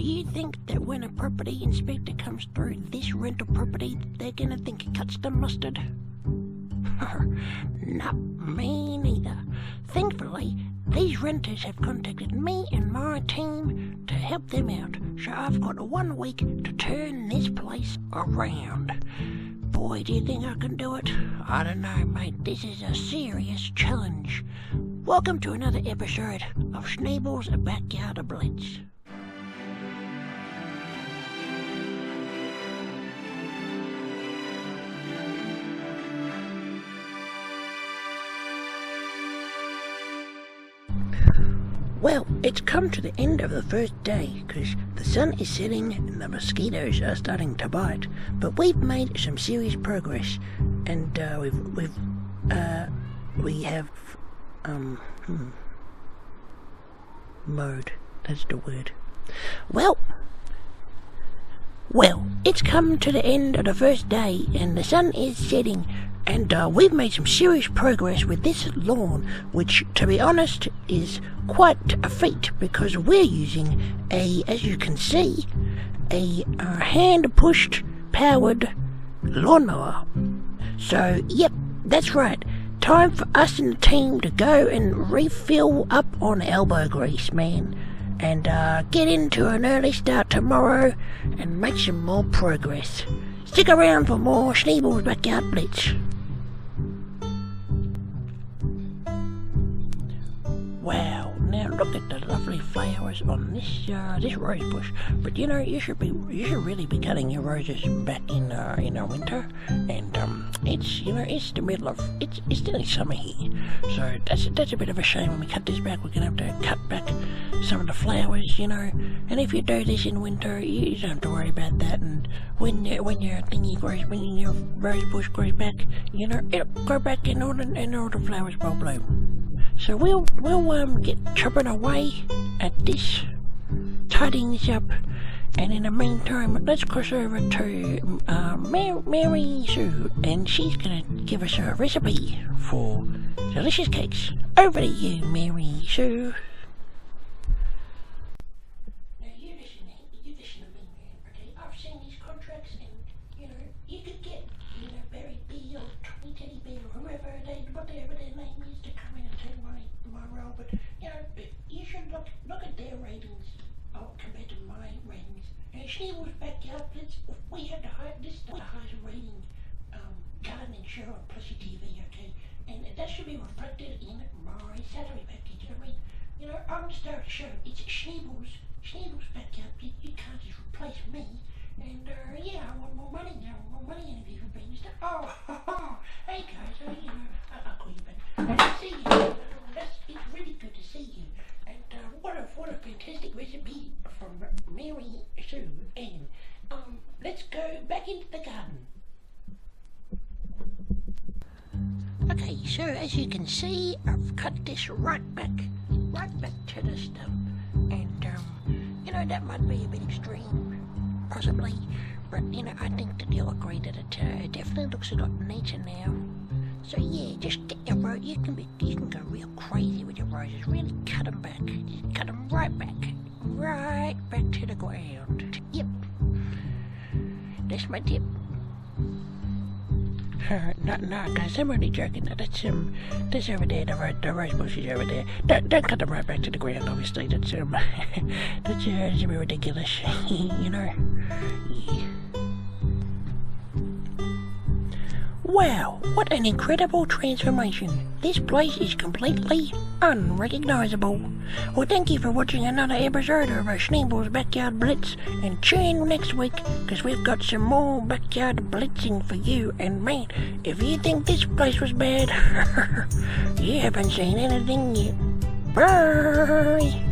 you think that when a property inspector comes through this rental property, they're gonna think it cuts the mustard? Not me neither. Thankfully, these renters have contacted me and my team to help them out, so I've got 1 week to turn this place around. Boy, do you think I can do it? I don't know, mate. This is a serious challenge. Welcome to another episode of Schneeball's Backyard Blitz. Well, it's come to the end of the first day, because the sun is setting and the mosquitoes are starting to bite. But we've made some serious progress, and we have mowed. That's the word. Well, it's come to the end of the first day, and the sun is setting. And we've made some serious progress with this lawn, which, to be honest, is quite a feat, because we're using as you can see, a hand-pushed, powered lawnmower. So, yep, that's right. Time for us and the team to go and refill up on elbow grease, man. And get into an early start tomorrow and make some more progress. Stick around for more Schneeball's Backyard Blitz. Wow, now look at the lovely flowers on this rose bush. But you know, you should really be cutting your roses back in winter. And it's the middle of it's nearly summer here, so that's a bit of a shame. When we cut this back, we're gonna have to cut back some of the flowers, you know. And if you do this in winter, you don't have to worry about that. And when your rose bush grows back, you know, it'll grow back and all the flowers will bloom. So we'll get chopping away at this, tidying this up, and in the meantime, let's cross over to Mary Sue, and she's gonna give us a recipe for delicious cakes. Over to you, Mary Sue. Now you listen to me, man. Okay, I've seen these contracts, and you know you could get Barry B or Tony Teddy Bear or whatever their name is to come in and take my role, but you know you should look at their ratings compared to my ratings. Schneeball's Backyard Blitz, we had the highest rating gardening show on Plushie TV, okay, and that should be reflected in my salary package. I mean, you know, I'm the star of the show. It's Schneeball's Backyard Blitz. You can't just replace me. And yeah, I want more money now. More money and if you've been stuff. Oh, hey guys, I'll call you back. Nice to see you. It's really good to see you. And what a fantastic recipe from Mary Sue. And let's go back into the garden. Okay, so as you can see, I've cut this right back to the stump. And you know, that might be a bit extreme, possibly, but you know, I think that you'll agree that it definitely looks a lot neater now. So yeah, just get your rose. You can go real crazy with your roses. Really cut them back. Just cut them right back to the ground. Yep, that's my tip. No, guys, I'm only joking. That's over there. The rose bush is over there. Don't cut them right back to the ground. Obviously, that's a bit ridiculous. You know. Yeah. Wow, what an incredible transformation. This place is completely unrecognizable. Well, thank you for watching another episode of Schneeball's Backyard Blitz, and tune in next week, because we've got some more backyard blitzing for you. And man, if you think this place was bad, you haven't seen anything yet. Bye!